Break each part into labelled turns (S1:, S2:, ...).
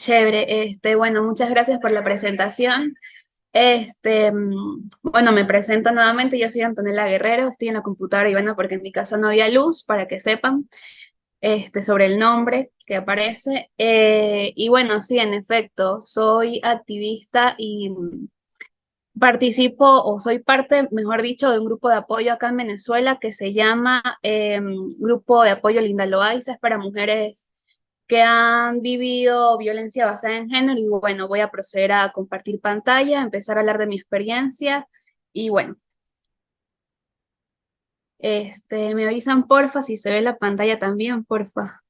S1: Chévere, bueno, muchas gracias por la presentación. Bueno, me presento nuevamente, yo soy Antonella Guerrero, estoy en la computadora y bueno, porque en mi casa no había luz, para que sepan, sobre el nombre que aparece. Y bueno, sí, en efecto, soy activista y participo o soy parte, mejor dicho, de un grupo de apoyo acá en Venezuela que se llama Grupo de Apoyo Linda Loaiza, es para mujeres que han vivido violencia basada en género y bueno, voy a proceder a compartir pantalla, empezar a hablar de mi experiencia y bueno, me avisan porfa si se ve la pantalla también, porfa.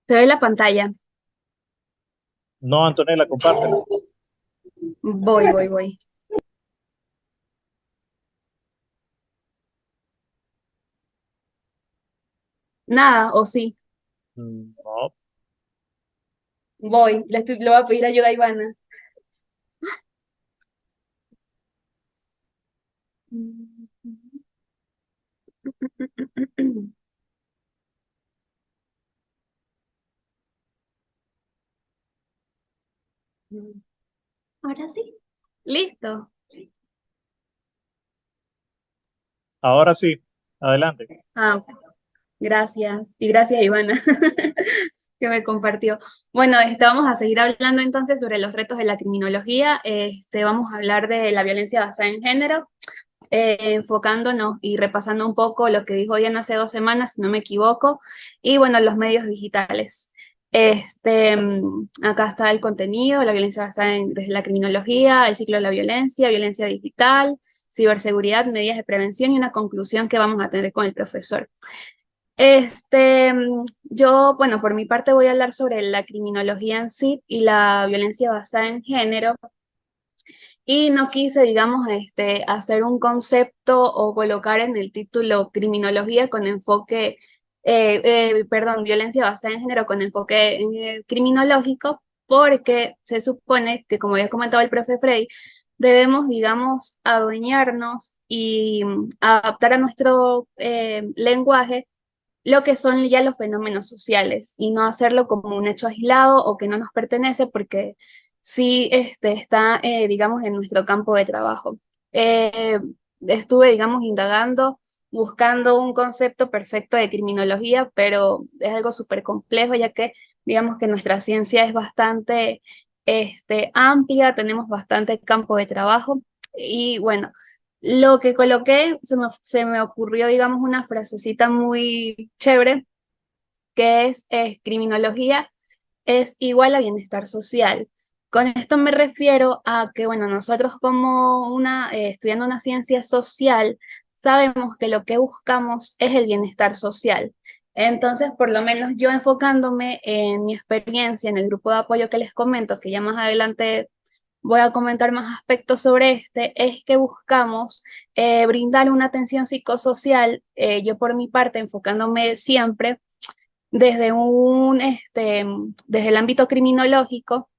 S1: Se ve la pantalla.
S2: No, Antonella, compártela.
S1: Voy. Nada, o sí,
S2: No,
S1: voy, le voy a pedir ayuda a Ivana. Ahora sí. Listo.
S2: ahora sí, adelante.
S1: Ah, gracias. Y gracias, Ivana, que me compartió. Bueno, vamos a seguir hablando entonces sobre los retos de la criminología. Vamos a hablar de la violencia basada en género, enfocándonos y repasando un poco lo que dijo Diana hace 2 semanas, si no me equivoco, y bueno, los medios digitales. Acá está el contenido, la violencia basada en desde la criminología, el ciclo de la violencia, violencia digital, ciberseguridad, medidas de prevención y una conclusión que vamos a tener con el profesor. Yo, bueno, por mi parte voy a hablar sobre la criminología en sí y la violencia basada en género. Y no quise, digamos, hacer un concepto o colocar en el título criminología con enfoque, perdón, violencia basada en género con enfoque criminológico, porque se supone que, como ya comentaba el profe Frey, debemos, digamos, adueñarnos y adaptar a nuestro lenguaje lo que son ya los fenómenos sociales y no hacerlo como un hecho aislado o que no nos pertenece porque sí está, digamos, en nuestro campo de trabajo. Eh, Estuve, digamos, indagando, buscando un concepto perfecto de criminología, pero es algo súper complejo ya que, digamos, que nuestra ciencia es bastante amplia, tenemos bastante campo de trabajo y bueno. Lo que coloqué, se me ocurrió, digamos, una frasecita muy chévere, que es criminología es igual a bienestar social. Con esto me refiero a que, bueno, nosotros como estudiando una ciencia social, sabemos que lo que buscamos es el bienestar social. Entonces, por lo menos yo enfocándome en mi experiencia en el grupo de apoyo que les comento, que ya más adelante voy a comentar más aspectos sobre es que buscamos brindar una atención psicosocial, yo por mi parte enfocándome siempre desde el ámbito criminológico,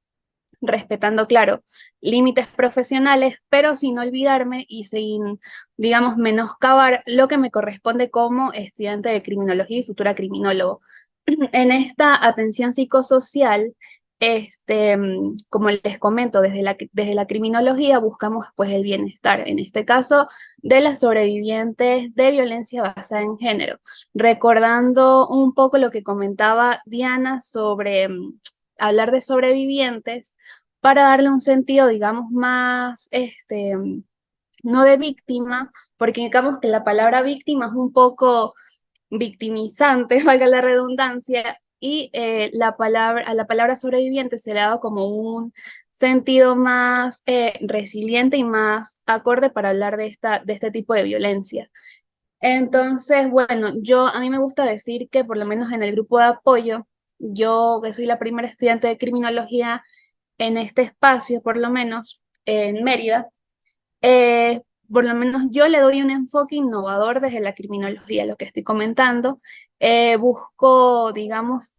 S1: respetando, claro, límites profesionales, pero sin olvidarme y sin, digamos, menoscabar lo que me corresponde como estudiante de criminología y futura criminólogo. En esta atención psicosocial, como les comento, desde la criminología buscamos pues el bienestar, en este caso, de las sobrevivientes de violencia basada en género. Recordando un poco lo que comentaba Diana sobre hablar de sobrevivientes, para darle un sentido, digamos, más, no de víctima, porque digamos que la palabra víctima es un poco victimizante, valga la redundancia, y a la palabra sobreviviente se le ha dado como un sentido más resiliente y más acorde para hablar de este tipo de violencia. Entonces, bueno, a mí me gusta decir que por lo menos en el grupo de apoyo, yo que soy la primera estudiante de criminología en este espacio, por lo menos en Mérida, por lo menos yo le doy un enfoque innovador desde la criminología, lo que estoy comentando. Busco, digamos,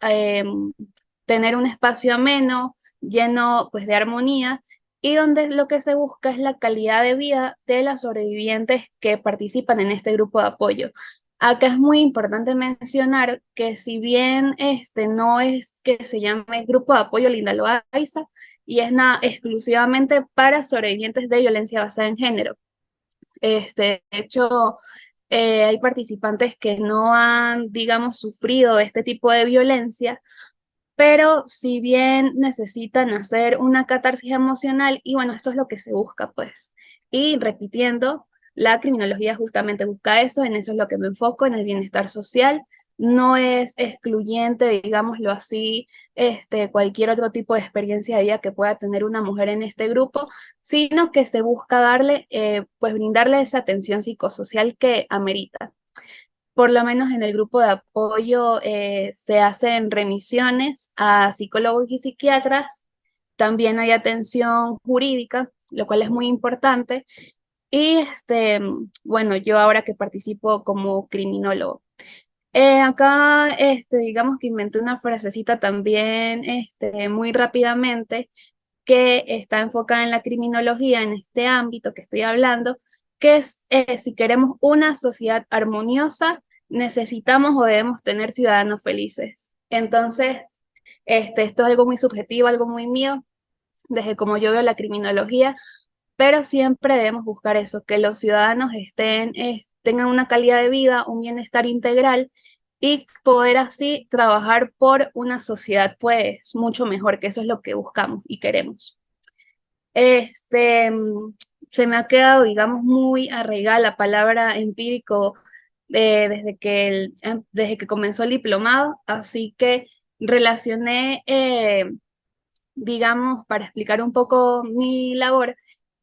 S1: tener un espacio ameno, lleno pues de armonía, y donde lo que se busca es la calidad de vida de las sobrevivientes que participan en este grupo de apoyo. Acá es muy importante mencionar que si bien no es que se llame Grupo de Apoyo Linda Loaiza y es exclusivamente para sobrevivientes de violencia basada en género. De hecho, hay participantes que no han, digamos, sufrido este tipo de violencia, pero si bien necesitan hacer una catarsis emocional, y bueno, esto es lo que se busca, pues. Y repitiendo, la criminología justamente busca eso, en eso es lo que me enfoco, en el bienestar social. No es excluyente, digámoslo así, cualquier otro tipo de experiencia de vida que pueda tener una mujer en este grupo, sino que se busca darle, pues brindarle esa atención psicosocial que amerita. Por lo menos en el grupo de apoyo se hacen remisiones a psicólogos y psiquiatras, también hay atención jurídica, lo cual es muy importante. Y bueno, yo ahora que participo como criminólogo. Acá, digamos que inventé una frasecita también, muy rápidamente, que está enfocada en la criminología, en este ámbito que estoy hablando, que es, si queremos una sociedad armoniosa, necesitamos o debemos tener ciudadanos felices. Entonces, esto es algo muy subjetivo, algo muy mío, desde como yo veo la criminología, pero siempre debemos buscar eso, que los ciudadanos tengan una calidad de vida, un bienestar integral y poder así trabajar por una sociedad pues mucho mejor, que eso es lo que buscamos y queremos. Este, mm, Se me ha quedado, digamos, muy arraigada la palabra empírico desde que comenzó el diplomado, así que relacioné, digamos, para explicar un poco mi labor,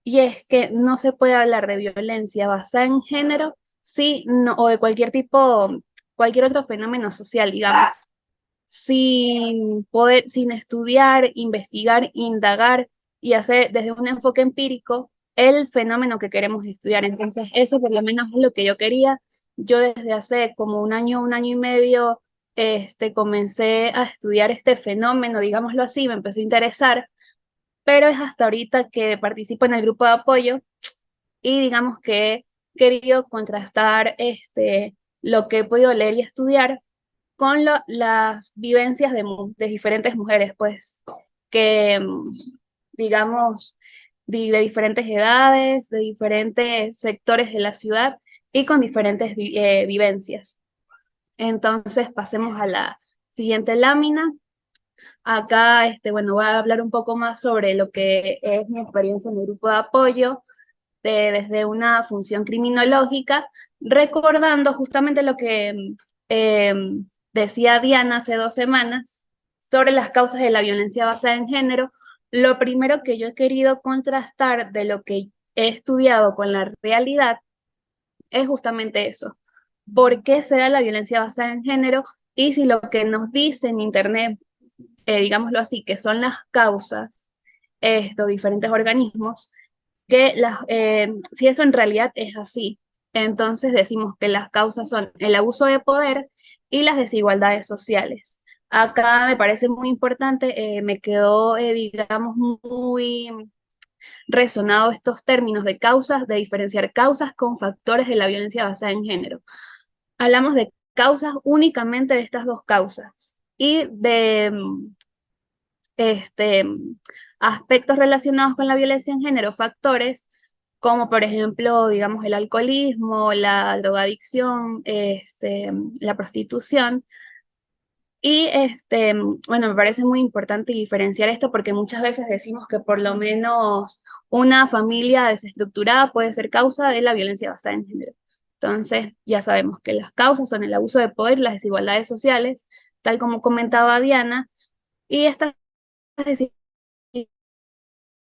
S1: y es que no se puede hablar de violencia basada en género, sí, no, o de cualquier tipo, cualquier otro fenómeno social, digamos, sin estudiar, investigar, indagar y hacer desde un enfoque empírico el fenómeno que queremos estudiar. Entonces, eso por lo menos es lo que yo quería. Yo desde hace como un año y medio, comencé a estudiar este fenómeno, digámoslo así, me empezó a interesar, pero es hasta ahorita que participo en el grupo de apoyo y digamos que he querido contrastar lo que he podido leer y estudiar con las vivencias de diferentes mujeres, pues, que, digamos, de diferentes edades, de diferentes sectores de la ciudad y con diferentes vivencias. Entonces, pasemos a la siguiente lámina. Acá, bueno, voy a hablar un poco más sobre lo que es mi experiencia en el grupo de apoyo desde una función criminológica, recordando justamente lo que decía Diana hace 2 semanas sobre las causas de la violencia basada en género. Lo primero que yo he querido contrastar de lo que he estudiado con la realidad es justamente eso. ¿Por qué se da la violencia basada en género? Y si lo que nos dice en Internet, digámoslo así, que son las causas, estos diferentes organismos, si eso en realidad es así, entonces decimos que las causas son el abuso de poder y las desigualdades sociales. Acá me parece muy importante, me quedó, digamos, muy resonado estos términos de causas, de diferenciar causas con factores de la violencia basada en género. Hablamos de causas únicamente de estas dos causas y de este, aspectos relacionados con la violencia en género, factores como por ejemplo, digamos, el alcoholismo, la drogadicción, la prostitución. Y bueno, me parece muy importante diferenciar esto porque muchas veces decimos que por lo menos una familia desestructurada puede ser causa de la violencia basada en género. Entonces, ya sabemos que las causas son el abuso de poder, las desigualdades sociales, tal como comentaba Diana, y estas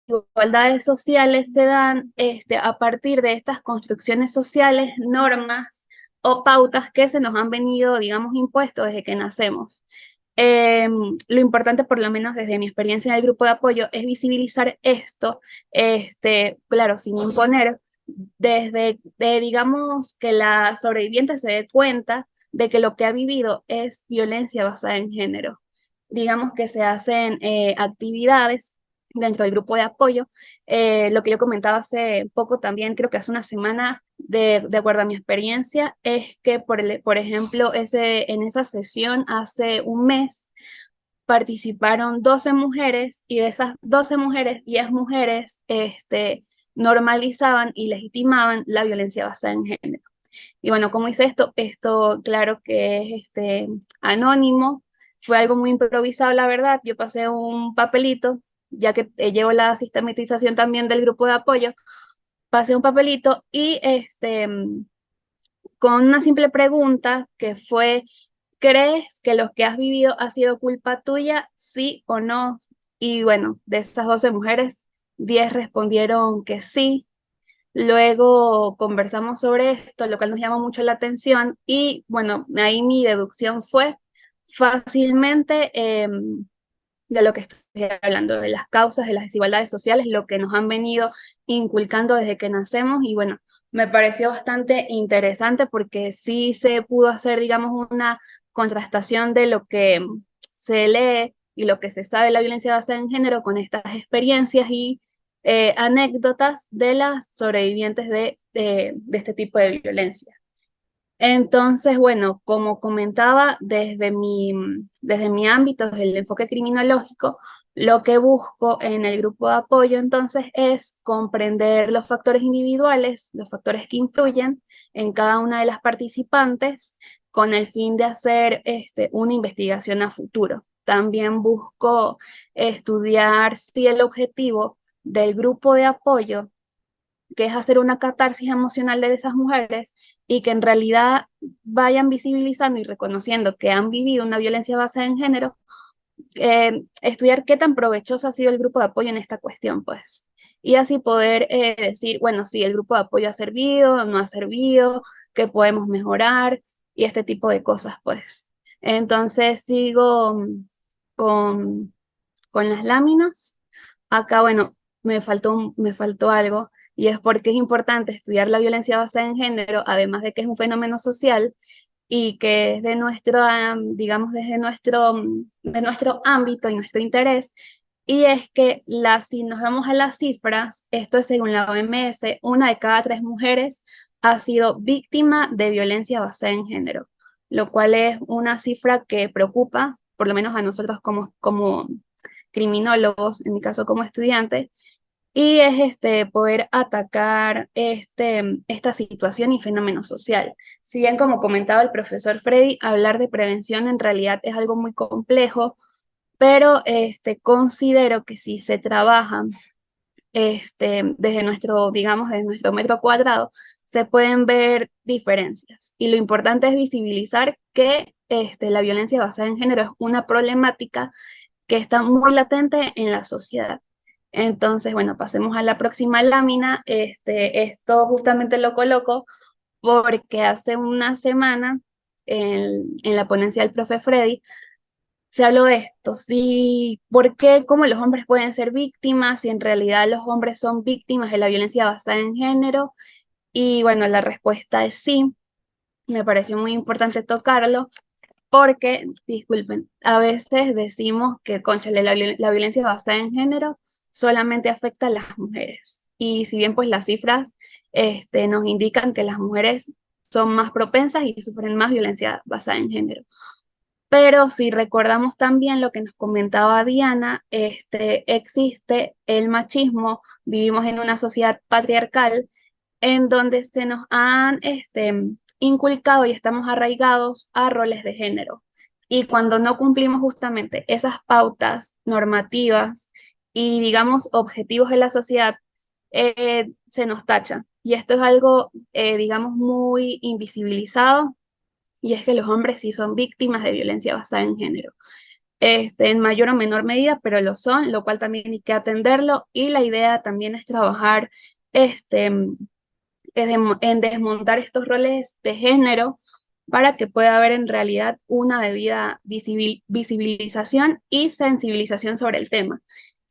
S1: desigualdades sociales se dan a partir de estas construcciones sociales, normas o pautas que se nos han venido, digamos, impuestos desde que nacemos. Lo importante, por lo menos desde mi experiencia en el grupo de apoyo, es visibilizar esto, claro, sin imponer, digamos, que la sobreviviente se dé cuenta de que lo que ha vivido es violencia basada en género. Digamos que se hacen actividades dentro del grupo de apoyo. Lo que yo comentaba hace poco también, creo que hace una semana, de acuerdo a mi experiencia, es que, por ejemplo, en esa sesión hace un mes participaron 12 mujeres y de esas 12 mujeres, 10 mujeres normalizaban y legitimaban la violencia basada en género. Y bueno, ¿cómo hice esto? Esto, claro que es anónimo, fue algo muy improvisado, la verdad. Yo pasé un papelito, ya que llevo la sistematización también del grupo de apoyo, pasé un papelito y con una simple pregunta que fue, ¿crees que lo que has vivido ha sido culpa tuya, sí o no? Y bueno, de esas 12 mujeres, 10 respondieron que sí. Luego conversamos sobre esto, lo cual nos llamó mucho la atención y bueno, ahí mi deducción fue fácilmente de lo que estoy hablando, de las causas de las desigualdades sociales, lo que nos han venido inculcando desde que nacemos y bueno, me pareció bastante interesante porque sí se pudo hacer, digamos, una contrastación de lo que se lee y lo que se sabe de la violencia basada en género con estas experiencias y anécdotas de las sobrevivientes de este tipo de violencia. Entonces, bueno, como comentaba, desde mi ámbito, desde el enfoque criminológico, lo que busco en el grupo de apoyo entonces es comprender los factores individuales, los factores que influyen en cada una de las participantes con el fin de hacer una investigación a futuro. También busco estudiar si el objetivo del grupo de apoyo, que es hacer una catarsis emocional de esas mujeres y que en realidad vayan visibilizando y reconociendo que han vivido una violencia basada en género, estudiar qué tan provechoso ha sido el grupo de apoyo en esta cuestión, pues. Y así poder decir, bueno, si el grupo de apoyo ha servido, no ha servido, qué podemos mejorar y este tipo de cosas, pues. Entonces sigo con, con las láminas. Acá, bueno, me faltó algo, y es porque es importante estudiar la violencia basada en género, además de que es un fenómeno social y que es de nuestro, digamos, de nuestro ámbito y nuestro interés. Y es que si nos vamos a las cifras, esto es según la OMS, una de cada 3 mujeres ha sido víctima de violencia basada en género, lo cual es una cifra que preocupa, por lo menos a nosotros como criminólogos, en mi caso como estudiante, y es poder atacar esta situación y fenómeno social. Si bien, como comentaba el profesor Freddy, hablar de prevención en realidad es algo muy complejo, pero considero que si se trabaja desde nuestro, digamos, desde nuestro metro cuadrado, se pueden ver diferencias. Y lo importante es visibilizar que la violencia basada en género es una problemática que está muy latente en la sociedad. Entonces, bueno, pasemos a la próxima lámina. Esto justamente lo coloco porque hace una semana en la ponencia del profe Freddy se habló de esto, sí, ¿por qué, cómo los hombres pueden ser víctimas si en realidad los hombres son víctimas de la violencia basada en género? Y bueno, la respuesta es sí, me pareció muy importante tocarlo porque, disculpen, a veces decimos que, cónchale, la violencia basada en género solamente afecta a las mujeres. Y si bien pues las cifras nos indican que las mujeres son más propensas y sufren más violencia basada en género. Pero si recordamos también lo que nos comentaba Diana, existe el machismo, vivimos en una sociedad patriarcal en donde se nos han inculcado y estamos arraigados a roles de género. Y cuando no cumplimos justamente esas pautas normativas y, digamos, objetivos de la sociedad, se nos tacha. Y esto es algo, digamos, muy invisibilizado, y es que los hombres sí son víctimas de violencia basada en género. En mayor o menor medida, pero lo son, lo cual también hay que atenderlo. Y la idea también es trabajar en desmontar estos roles de género para que pueda haber en realidad una debida visibilización y sensibilización sobre el tema.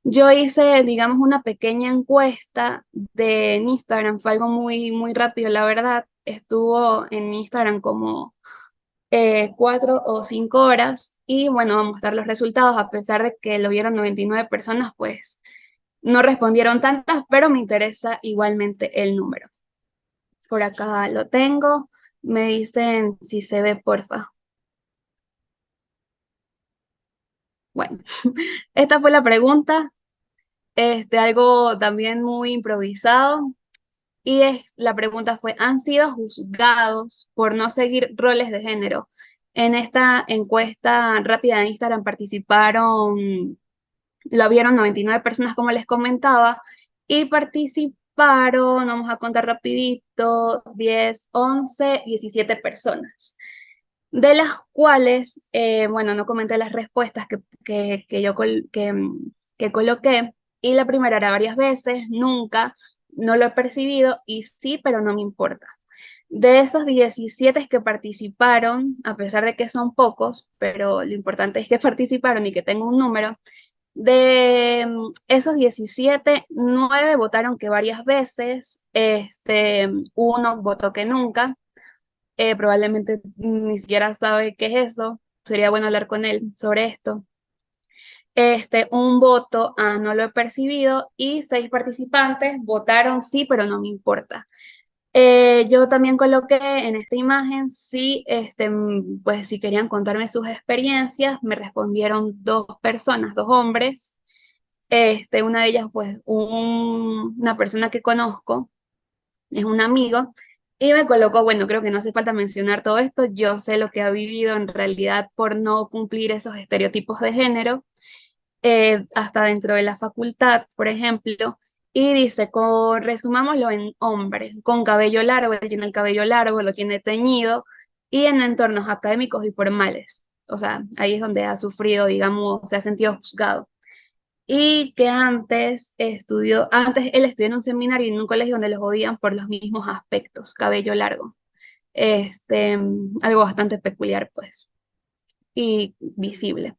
S1: Yo hice, digamos, una pequeña encuesta en Instagram, fue algo muy, muy rápido, la verdad. Estuvo en mi Instagram como 4 o 5 horas y bueno, vamos a mostrar los resultados, a pesar de que lo vieron 99 personas, pues No respondieron tantas, pero me interesa igualmente el número. Por acá lo tengo. Me dicen si se ve, porfa. Bueno, esta fue la pregunta. Algo también muy improvisado. La pregunta fue, ¿han sido juzgados por no seguir roles de género? En esta encuesta rápida de Instagram participaron, lo vieron 99 personas, como les comentaba, y participaron, vamos a contar rapidito, 10, 11, 17 personas, de las cuales, bueno, no comenté las respuestas que yo que coloqué, y la primera era varias veces, nunca, no lo he percibido, y sí, pero no me importa. De esos 17 que participaron, a pesar de que son pocos, pero lo importante es que participaron y que tengo un número, de esos 17, 9 votaron que varias veces, uno votó que nunca, probablemente ni siquiera sabe qué es eso, sería bueno hablar con él sobre esto. Un voto a no lo he percibido y 6 participantes votaron sí, pero no me importa. Yo también coloqué en esta imagen si, pues si querían contarme sus experiencias, me respondieron 2 personas, 2 hombres. Una de ellas, pues, una persona que conozco, es un amigo, y me colocó, bueno, creo que no hace falta mencionar todo esto, yo sé lo que ha vivido en realidad por no cumplir esos estereotipos de género, hasta dentro de la facultad, por ejemplo, y dice, resumámoslo en hombres, con cabello largo, él tiene el cabello largo, lo tiene teñido, y en entornos académicos y formales. O sea, ahí es donde ha sufrido, digamos, se ha sentido juzgado. Y que antes él estudió en un seminario y en un colegio donde los odian por los mismos aspectos, cabello largo. Algo bastante peculiar, pues, y visible.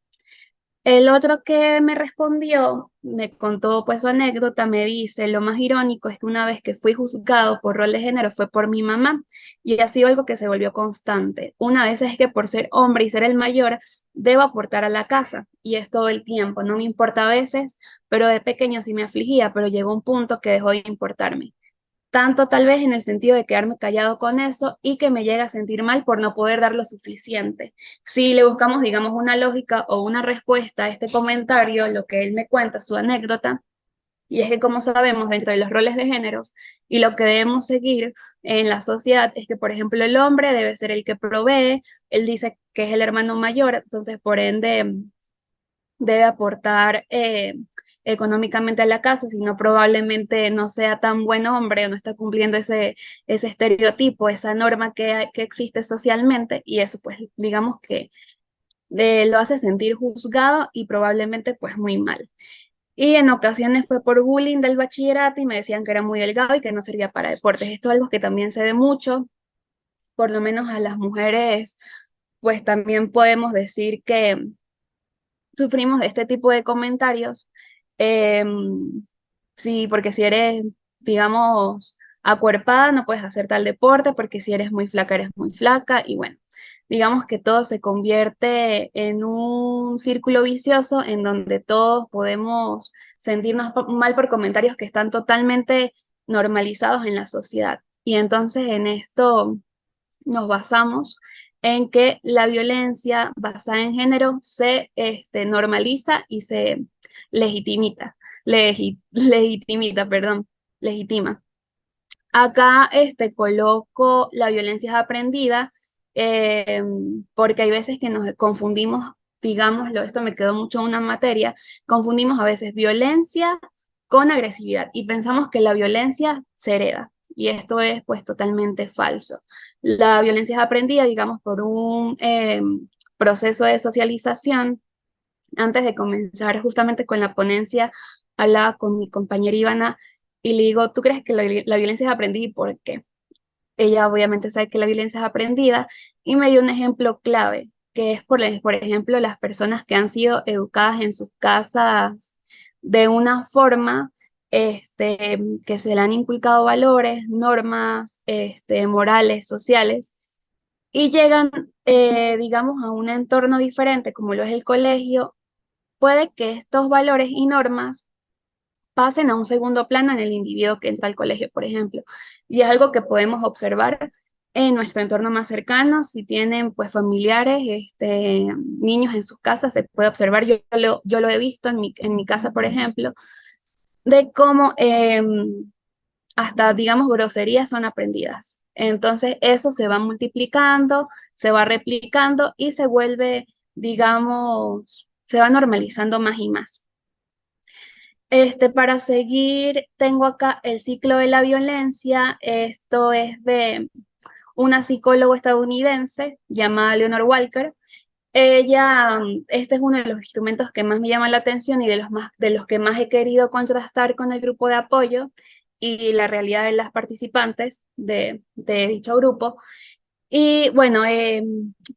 S1: El otro que me respondió, me contó pues su anécdota, me dice, lo más irónico es que una vez que fui juzgado por rol de género fue por mi mamá y ha sido algo que se volvió constante. Una vez es que por ser hombre y ser el mayor, debo aportar a la casa y es todo el tiempo, no me importa a veces, pero de pequeño sí me afligía, pero llegó un punto que dejó de importarme tanto tal vez en el sentido de quedarme callado con eso y que me llega a sentir mal por no poder dar lo suficiente. Si le buscamos, digamos, una lógica o una respuesta a este comentario, lo que él me cuenta, su anécdota, y es que como sabemos, dentro de los roles de géneros y lo que debemos seguir en la sociedad es que, por ejemplo, el hombre debe ser el que provee, él dice que es el hermano mayor, entonces por ende debe aportar económicamente a la casa, sino probablemente no sea tan buen hombre o no está cumpliendo ese estereotipo, esa norma que existe socialmente, y eso pues digamos que lo hace sentir juzgado y probablemente pues muy mal. Y en ocasiones fue por bullying del bachillerato y me decían que era muy delgado y que no servía para deportes. Esto es algo que también se ve mucho, por lo menos a las mujeres, pues también podemos decir que sufrimos de este tipo de comentarios. Sí, porque si eres, digamos, acuerpada, no puedes hacer tal deporte, porque si eres muy flaca, eres muy flaca, y bueno, digamos que todo se convierte en un círculo vicioso en donde todos podemos sentirnos mal por comentarios que están totalmente normalizados en la sociedad. Y entonces en esto nos basamos en que la violencia basada en género se normaliza y se legitimita, legitimita, perdón, legitima. Acá coloco la violencia es aprendida, eh, porque hay veces que nos confundimos, digámoslo, esto me quedó mucho en una materia, confundimos a veces violencia con agresividad y pensamos que la violencia se hereda. Y esto es pues totalmente falso. La violencia es aprendida, digamos, por un proceso de socialización. Antes de comenzar justamente con la ponencia, hablaba con mi compañera Ivana y le digo, ¿tú crees que la violencia es aprendida y por qué? Ella obviamente sabe que la violencia es aprendida y me dio un ejemplo clave, que es por ejemplo, las personas que han sido educadas en sus casas de una forma que se le han inculcado valores, normas morales, sociales, y llegan, digamos, a un entorno diferente como lo es el colegio. Puede que estos valores y normas pasen a un segundo plano en el individuo que entra al colegio, por ejemplo. Y es algo que podemos observar en nuestro entorno más cercano. Si tienen pues familiares, niños en sus casas, se puede observar. Yo lo he visto en mi casa, por ejemplo, de cómo hasta, digamos, groserías son aprendidas. Entonces eso se va multiplicando, se va replicando y se vuelve, digamos, se va normalizando más y más. Para seguir, tengo acá el ciclo de la violencia. Esto es de una psicóloga estadounidense llamada Leonor Walker. Ella, este es uno de los instrumentos que más me llama la atención y de los que más he querido contrastar con el grupo de apoyo y la realidad de las participantes de dicho grupo. Y bueno,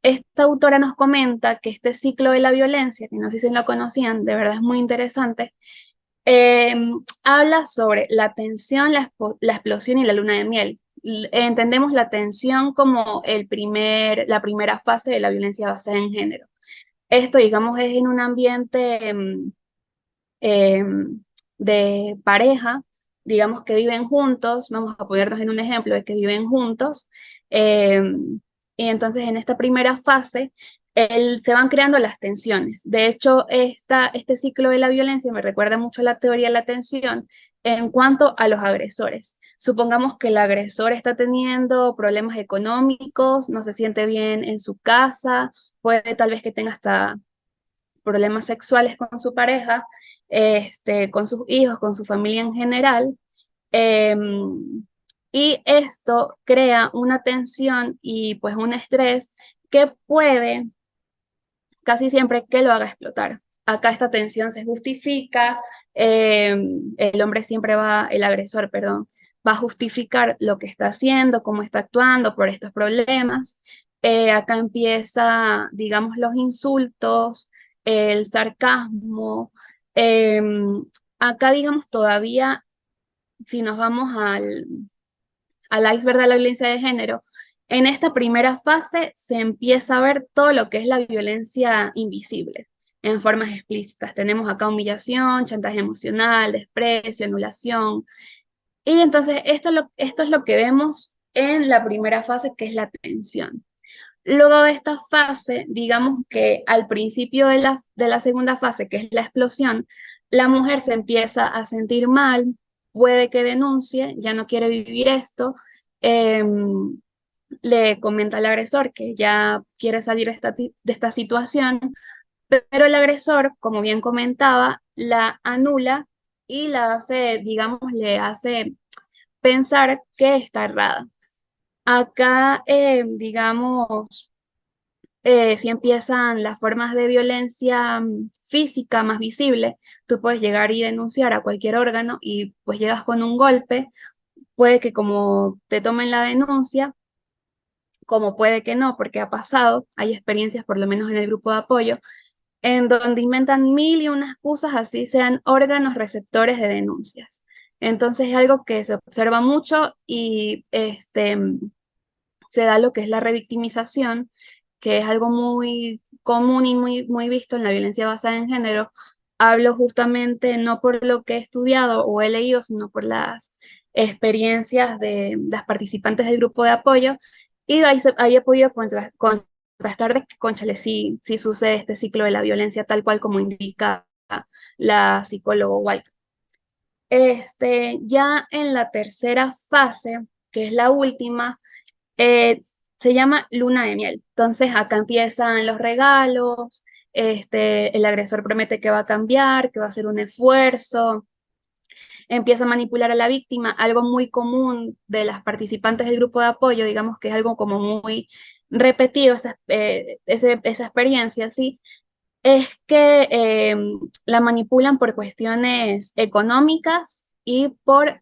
S1: esta autora nos comenta que este ciclo de la violencia, que no sé si lo conocían, de verdad es muy interesante, eh, habla sobre la tensión, la explosión y la luna de miel. Entendemos la tensión como la primera fase de la violencia basada en género. Esto, digamos, es en un ambiente de pareja, digamos que viven juntos, vamos a ponernos en un ejemplo de que viven juntos, y entonces en esta primera fase se van creando las tensiones. De hecho, este ciclo de la violencia me recuerda mucho a la teoría de la tensión en cuanto a los agresores. Supongamos que el agresor está teniendo problemas económicos, no se siente bien en su casa, puede tal vez que tenga hasta problemas sexuales con su pareja, con sus hijos, con su familia en general. Y esto crea una tensión y pues un estrés que puede casi siempre que lo haga explotar. Acá esta tensión se justifica, el hombre siempre va, el agresor, perdón, va a justificar lo que está haciendo, cómo está actuando por estos problemas. Acá empieza, digamos, los insultos, el sarcasmo. Acá, digamos, todavía, si nos vamos al iceberg de la violencia de género, en esta primera fase se empieza a ver todo lo que es la violencia invisible en formas explícitas. Tenemos acá humillación, chantaje emocional, desprecio, anulación. Y entonces esto es lo que vemos en la primera fase, que es la tensión. Luego de esta fase, digamos que al principio de la segunda fase, que es la explosión, la mujer se empieza a sentir mal, puede que denuncie, ya no quiere vivir esto, em, le comenta al agresor que ya quiere salir de esta situación, pero el agresor, como bien comentaba, la anula y la hace, digamos, le hace pensar que está errada. Acá, digamos, si empiezan las formas de violencia física más visible, tú puedes llegar y denunciar a cualquier órgano y pues llegas con un golpe, puede que como te tomen la denuncia, como puede que no, porque ha pasado, hay experiencias por lo menos en el grupo de apoyo, en donde inventan mil y unas excusas, así sean órganos receptores de denuncias. Entonces es algo que se observa mucho y se da lo que es la revictimización, que es algo muy común y muy visto en la violencia basada en género. Hablo justamente no por lo que he estudiado o he leído, sino por las experiencias de las participantes del grupo de apoyo. Y ahí he podido contrastar de que, cónchale, sí sucede este ciclo de la violencia tal cual como indica la psicóloga White. Ya en la tercera fase, que es la última, eh, se llama luna de miel. Entonces acá empiezan los regalos, el agresor promete que va a cambiar, que va a hacer un esfuerzo, empieza a manipular a la víctima, algo muy común de las participantes del grupo de apoyo, digamos que es algo como muy repetido, esa experiencia, ¿sí? Es que la manipulan por cuestiones económicas y por,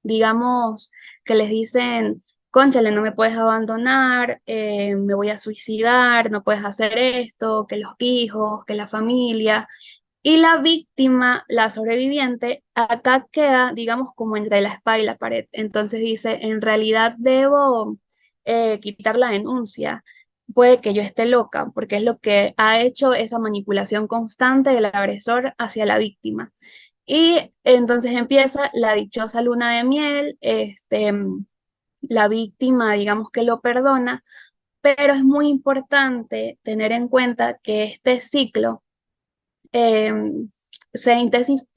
S1: digamos, que les dicen, cónchale, no me puedes abandonar, me voy a suicidar, no puedes hacer esto, que los hijos, que la familia. Y la víctima, la sobreviviente, acá queda, digamos, como entre la espada y la pared. Entonces dice, en realidad debo quitar la denuncia, puede que yo esté loca, porque es lo que ha hecho esa manipulación constante del agresor hacia la víctima. Y entonces empieza la dichosa luna de miel, la víctima, digamos que lo perdona, pero es muy importante tener en cuenta que este ciclo eh, se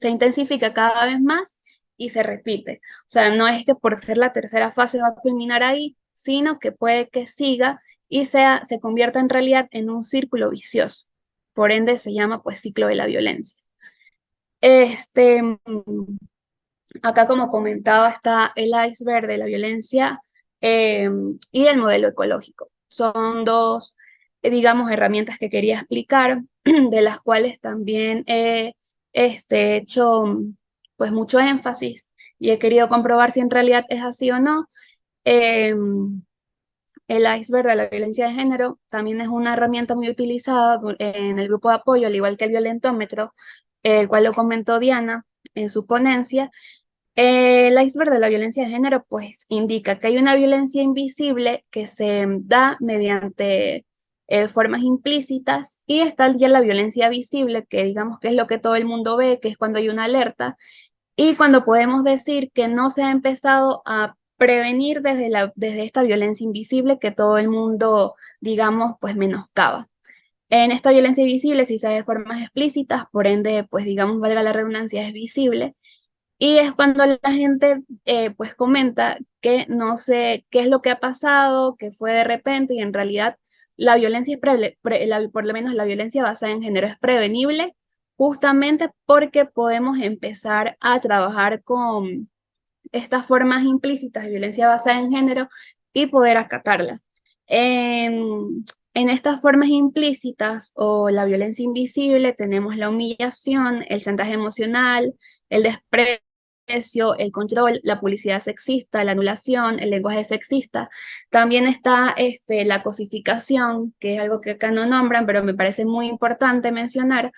S1: intensifica cada vez más y se repite. O sea, no es que por ser la tercera fase va a culminar ahí, sino que puede que siga y se convierta en realidad en un círculo vicioso. Por ende, se llama pues ciclo de la violencia. Este, Acá, como comentaba, está el iceberg de la violencia eh, y el modelo ecológico. Son dos, digamos, herramientas que quería explicar, de las cuales también he hecho pues mucho énfasis y he querido comprobar si en realidad es así o no. Eh, el iceberg de la violencia de género también es una herramienta muy utilizada en el grupo de apoyo, al igual que el violentómetro, el cual lo comentó Diana en su ponencia. El iceberg de la violencia de género pues indica que hay una violencia invisible que se da mediante formas implícitas, y está ya la violencia visible, que digamos que es lo que todo el mundo ve, que es cuando hay una alerta y cuando podemos decir que no se ha empezado a prevenir desde esta violencia invisible que todo el mundo, digamos, pues menoscaba. En esta violencia invisible sí se ve de formas explícitas, por ende, pues digamos, valga la redundancia, es visible. Y es cuando la gente pues comenta que no sé qué es lo que ha pasado, que fue de repente, y en realidad la violencia por lo menos la violencia basada en género es prevenible, justamente porque podemos empezar a trabajar con estas formas implícitas de violencia basada en género y poder acatarlas. En estas formas implícitas o la violencia invisible tenemos la humillación, el chantaje emocional, el desprecio, el control, la publicidad sexista, la anulación, el lenguaje sexista. También está la cosificación, que es algo que acá no nombran, pero me parece muy importante mencionar,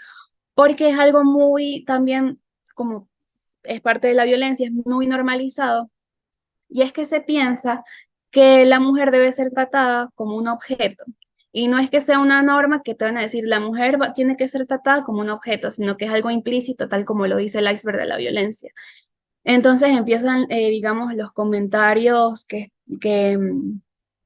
S1: porque es algo muy también, como es parte de la violencia, es muy normalizado, y es que se piensa que la mujer debe ser tratada como un objeto. Y no es que sea una norma que te van a decir la mujer tiene que ser tratada como un objeto, sino que es algo implícito, tal como lo dice el iceberg de la violencia. Entonces empiezan, digamos, los comentarios que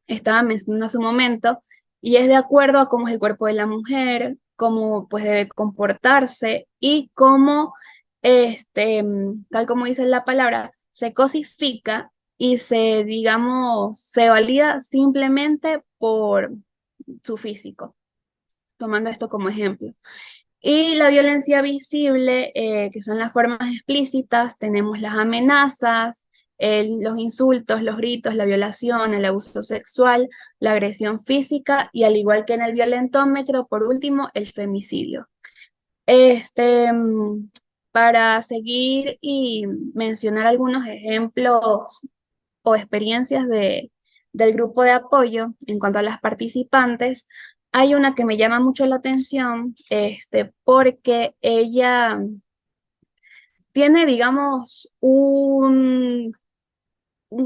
S1: estaba mencionando hace un momento, y es de acuerdo a cómo es el cuerpo de la mujer, cómo pues debe comportarse y cómo, tal como dice la palabra, se cosifica y se, digamos, se valida simplemente por su físico, tomando esto como ejemplo. Y la violencia visible, que son las formas explícitas, tenemos las amenazas, los insultos, los gritos, la violación, el abuso sexual, la agresión física y, al igual que en el violentómetro, por último, el femicidio. Este, mm, para seguir y mencionar algunos ejemplos o experiencias del grupo de apoyo en cuanto a las participantes, hay una que me llama mucho la atención, porque ella tiene, digamos, un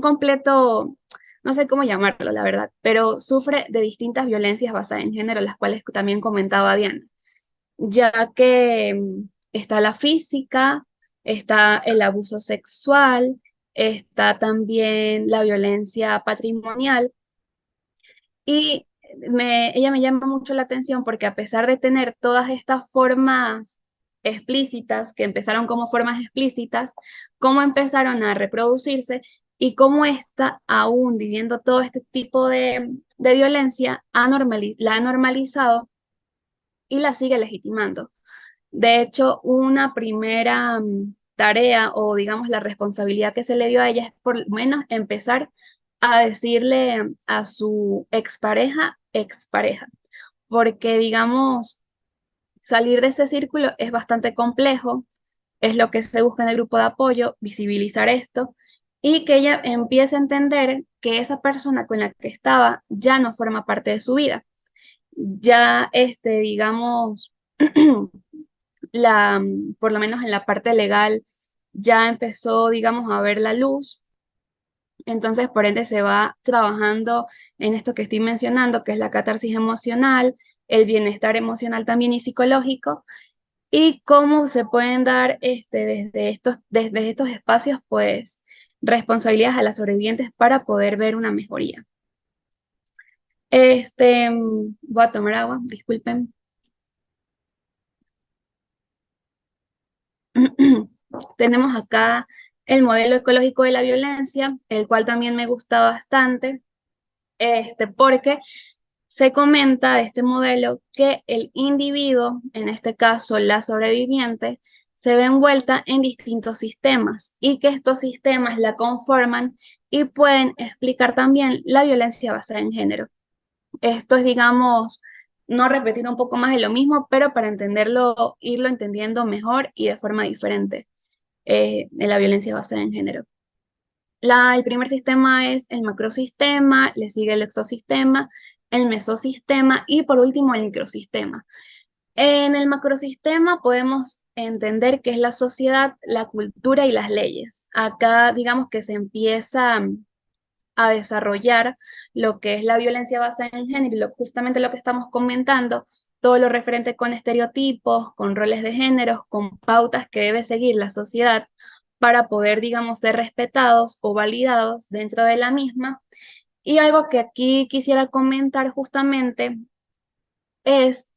S1: completo, no sé cómo llamarlo, la verdad, pero sufre de distintas violencias basadas en género, las cuales también comentaba Diana, ya que está la física, está el abuso sexual, está también la violencia patrimonial, y ella me llama mucho la atención porque, a pesar de tener todas estas formas explícitas, que empezaron como formas explícitas, cómo empezaron a reproducirse y cómo está aún viviendo todo este tipo de violencia, la ha normalizado y la sigue legitimando. De hecho, una primera tarea, o digamos la responsabilidad que se le dio a ella, es por lo menos empezar a decirle a su expareja, porque digamos, salir de ese círculo es bastante complejo, es lo que se busca en el grupo de apoyo, visibilizar esto y que ella empiece a entender que esa persona con la que estaba ya no forma parte de su vida. Ya, digamos, por lo menos en la parte legal, ya empezó, digamos, a ver la luz. Entonces, por ende, se va trabajando en esto que estoy mencionando, que es la catarsis emocional, el bienestar emocional también y psicológico. y cómo se pueden dar desde estos espacios, pues, responsabilidades a las sobrevivientes para poder ver una mejoría. Voy a tomar agua, disculpen. Tenemos acá el modelo ecológico de la violencia, el cual también me gusta bastante, porque se comenta de este modelo que el individuo, en este caso la sobreviviente, se ve envuelta en distintos sistemas y que estos sistemas la conforman y pueden explicar también la violencia basada en género. Esto es, digamos, no repetir un poco más de lo mismo, pero para entenderlo, irlo entendiendo mejor y de forma diferente, de la violencia basada en género. El primer sistema es el macrosistema, le sigue el exosistema, el mesosistema y por último el microsistema. En el macrosistema podemos entender que es la sociedad, la cultura y las leyes. Acá digamos que se empieza a desarrollar lo que es la violencia basada en género y justamente lo que estamos comentando, todo lo referente con estereotipos, con roles de género, con pautas que debe seguir la sociedad para poder, digamos, ser respetados o validados dentro de la misma. Y algo que aquí quisiera comentar justamente es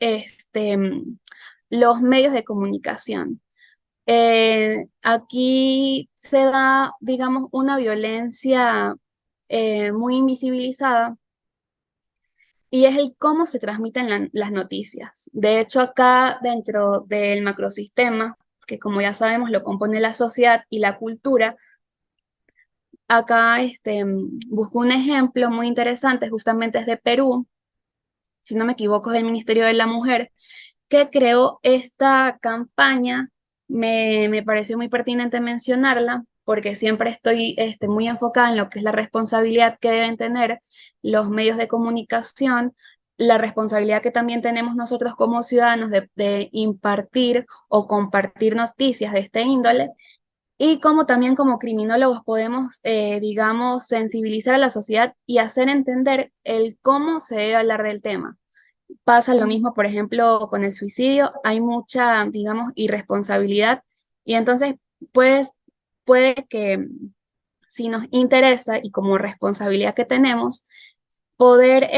S1: los medios de comunicación. Aquí se da, digamos, una violencia muy invisibilizada y es el cómo se transmiten las noticias. De hecho, acá dentro del macrosistema, que como ya sabemos lo compone la sociedad y la cultura, acá busco un ejemplo muy interesante, justamente es de Perú, si no me equivoco, es del Ministerio de la Mujer, que creó esta campaña. Me pareció muy pertinente mencionarla porque siempre estoy muy enfocada en lo que es la responsabilidad que deben tener los medios de comunicación, la responsabilidad que también tenemos nosotros como ciudadanos de impartir o compartir noticias de este índole y cómo también como criminólogos podemos, digamos, sensibilizar a la sociedad y hacer entender el cómo se debe hablar del tema. Pasa lo mismo, por ejemplo, con el suicidio, hay mucha, digamos, irresponsabilidad y entonces pues, puede que si nos interesa y como responsabilidad que tenemos, poder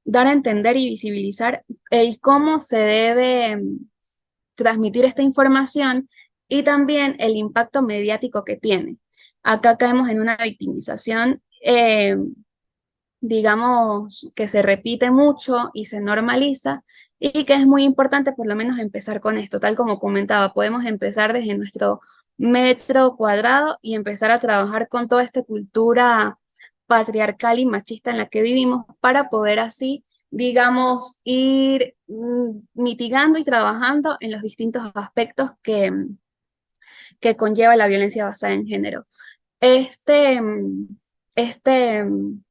S1: dar a entender y visibilizar el cómo se debe transmitir esta información y también el impacto mediático que tiene. Acá caemos en una victimización digamos, que se repite mucho y se normaliza y que es muy importante por lo menos empezar con esto. Tal como comentaba, podemos empezar desde nuestro metro cuadrado y empezar a trabajar con toda esta cultura patriarcal y machista en la que vivimos para poder así, digamos, ir mitigando y trabajando en los distintos aspectos que conlleva la violencia basada en género. Este, mm, este, mm,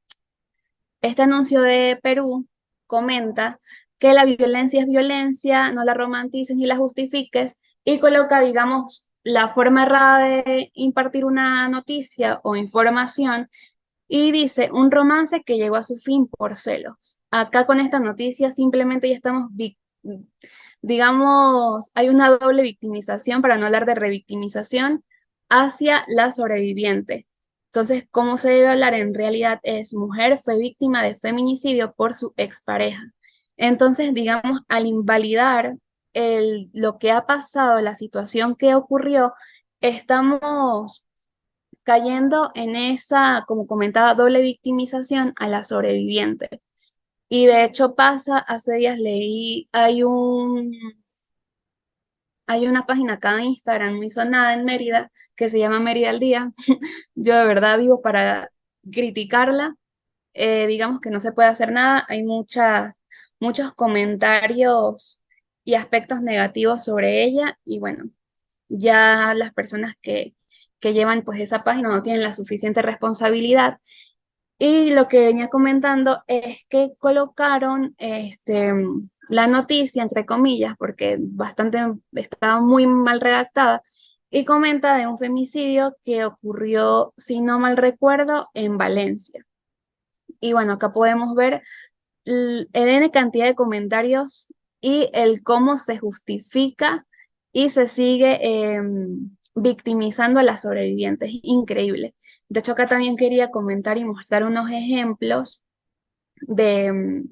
S1: este anuncio de Perú comenta que la violencia es violencia, no la romantices ni la justifiques, y coloca, digamos, la forma errada de impartir una noticia o información y dice un romance que llegó a su fin por celos. Acá con esta noticia simplemente ya estamos, digamos, hay una doble victimización, para no hablar de revictimización, hacia la sobreviviente. Entonces, ¿cómo se debe hablar? En realidad es mujer fue víctima de feminicidio por su expareja. Entonces, digamos, al invalidar lo que ha pasado, la situación que ocurrió, estamos cayendo en esa, como comentaba, doble victimización a la sobreviviente. Y de hecho pasa, hace días leí, hay una página acá en Instagram muy sonada en Mérida que se llama Mérida al Día. Yo de verdad vivo para criticarla. Digamos que no se puede hacer nada. Hay muchos comentarios y aspectos negativos sobre ella. Y bueno, ya las personas que llevan pues esa página no tienen la suficiente responsabilidad. Y lo que venía comentando es que colocaron la noticia, entre comillas, porque estaba muy mal redactada, y comenta de un femicidio que ocurrió, si no mal recuerdo, en Valencia. Y bueno, acá podemos ver N cantidad de comentarios y el cómo se justifica y se sigue victimizando a las sobrevivientes. Increíble. De hecho, acá también quería comentar y mostrar unos ejemplos de,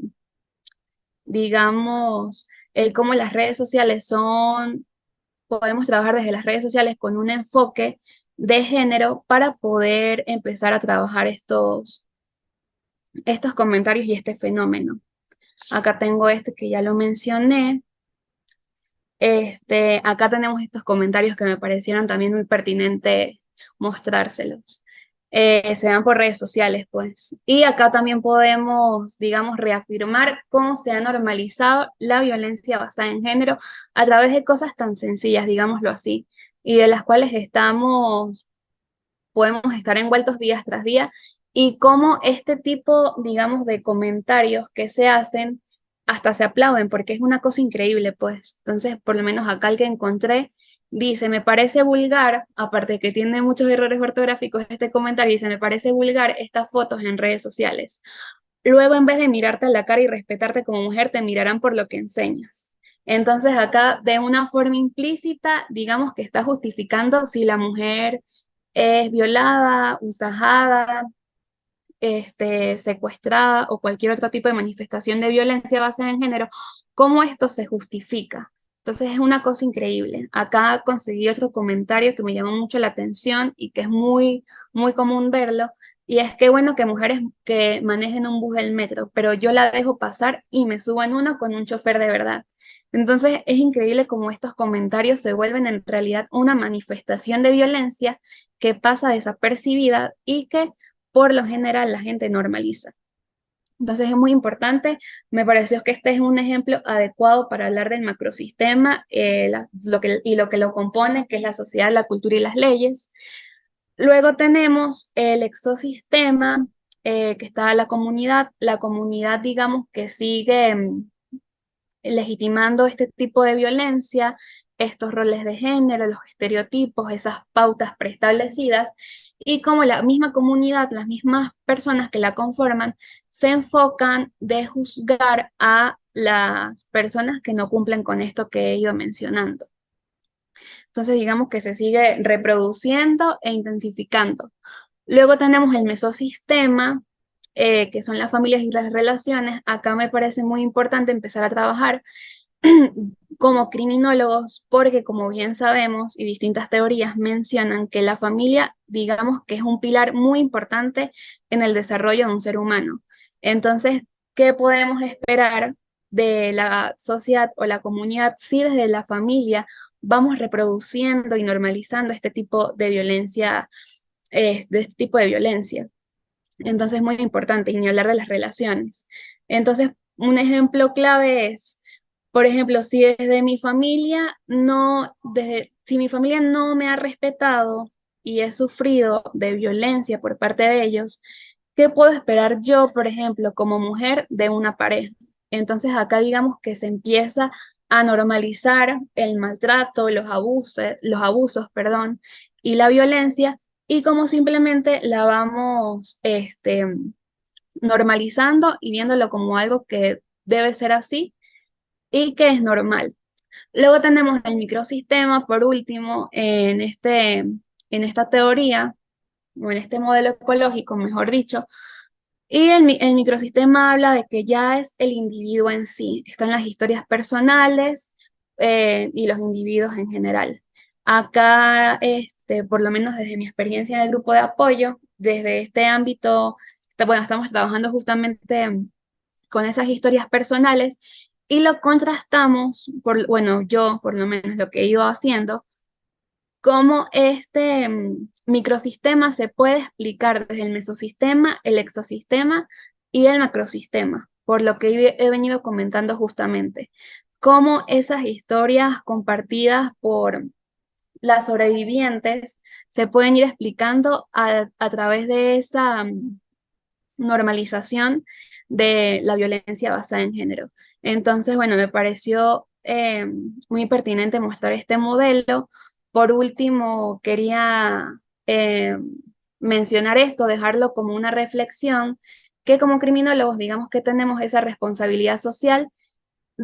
S1: digamos, el cómo las redes sociales son, podemos trabajar desde las redes sociales con un enfoque de género para poder empezar a trabajar estos comentarios y este fenómeno. Acá tengo este que ya lo mencioné. Acá tenemos estos comentarios que me parecieron también muy pertinente mostrárselos. Se dan por redes sociales, pues. Y acá también podemos, digamos, reafirmar cómo se ha normalizado la violencia basada en género a través de cosas tan sencillas, digámoslo así, y de las cuales podemos estar envueltos días tras día, y cómo este tipo, digamos, de comentarios que se hacen hasta se aplauden, porque es una cosa increíble, pues. Entonces, por lo menos acá el que encontré dice, me parece vulgar, aparte de que tiene muchos errores ortográficos este comentario, dice, me parece vulgar estas fotos en redes sociales. Luego, en vez de mirarte a la cara y respetarte como mujer, te mirarán por lo que enseñas. Entonces, acá, de una forma implícita, digamos que está justificando si la mujer es violada, ultrajada, secuestrada o cualquier otro tipo de manifestación de violencia basada en género, ¿cómo esto se justifica? Entonces es una cosa increíble. Acá conseguí otro comentario que me llamó mucho la atención y que es muy, muy común verlo, y es que bueno que mujeres que manejen un bus del metro, pero yo la dejo pasar y me subo en uno con un chofer de verdad. Entonces es increíble cómo estos comentarios se vuelven en realidad una manifestación de violencia que pasa desapercibida y que por lo general la gente normaliza. Entonces es muy importante, me pareció que este es un ejemplo adecuado para hablar del macrosistema y lo que lo compone, que es la sociedad, la cultura y las leyes. Luego tenemos el exosistema, que está la comunidad digamos que sigue legitimando este tipo de violencia, estos roles de género, los estereotipos, esas pautas preestablecidas, y como la misma comunidad, las mismas personas que la conforman, se enfocan de juzgar a las personas que no cumplen con esto que he ido mencionando. Entonces, digamos que se sigue reproduciendo e intensificando. Luego tenemos el mesosistema, que son las familias y las relaciones. Acá me parece muy importante empezar a trabajar como criminólogos, porque como bien sabemos y distintas teorías mencionan que la familia, digamos que es un pilar muy importante en el desarrollo de un ser humano. Entonces, ¿qué podemos esperar de la sociedad o la comunidad si desde la familia vamos reproduciendo y normalizando este tipo de violencia, de este tipo de violencia? Entonces, muy importante, y ni hablar de las relaciones. Entonces, un ejemplo clave es, por ejemplo, si desde mi familia si mi familia no me ha respetado y he sufrido de violencia por parte de ellos, ¿qué puedo esperar yo, por ejemplo, como mujer de una pareja? Entonces, acá digamos que se empieza a normalizar el maltrato, los abusos, perdón, y la violencia, y como simplemente la vamos normalizando y viéndolo como algo que debe ser así y que es normal. Luego tenemos el microsistema, por último, en esta teoría, o en este modelo ecológico, mejor dicho, y el microsistema habla de que ya es el individuo en sí, están las historias personales y los individuos en general. Acá, por lo menos desde mi experiencia en el grupo de apoyo, desde este ámbito, bueno, estamos trabajando justamente con esas historias personales y lo contrastamos, bueno, yo por lo menos lo que he ido haciendo, cómo este microsistema se puede explicar desde el mesosistema, el exosistema y el macrosistema, por lo que he venido comentando justamente, cómo esas historias compartidas por las sobrevivientes se pueden ir explicando a través de esa normalización de la violencia basada en género. Entonces, bueno, me pareció muy pertinente mostrar este modelo. Por último, quería eh, mencionar esto, dejarlo como una reflexión, que como criminólogos digamos que tenemos esa responsabilidad social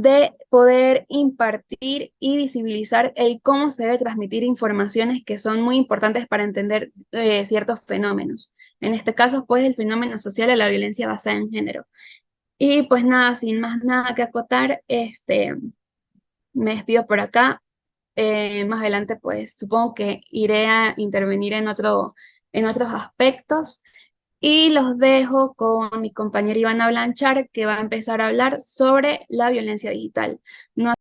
S1: de poder impartir y visibilizar el cómo se debe transmitir informaciones que son muy importantes para entender ciertos fenómenos. En este caso, pues, el fenómeno social de la violencia basada en género. Y pues nada, sin más nada que acotar, me despido por acá. Más adelante, pues supongo que iré a intervenir en otros aspectos. Y los dejo con mi compañera Ivana Blanchard, que va a empezar a hablar sobre la violencia digital. No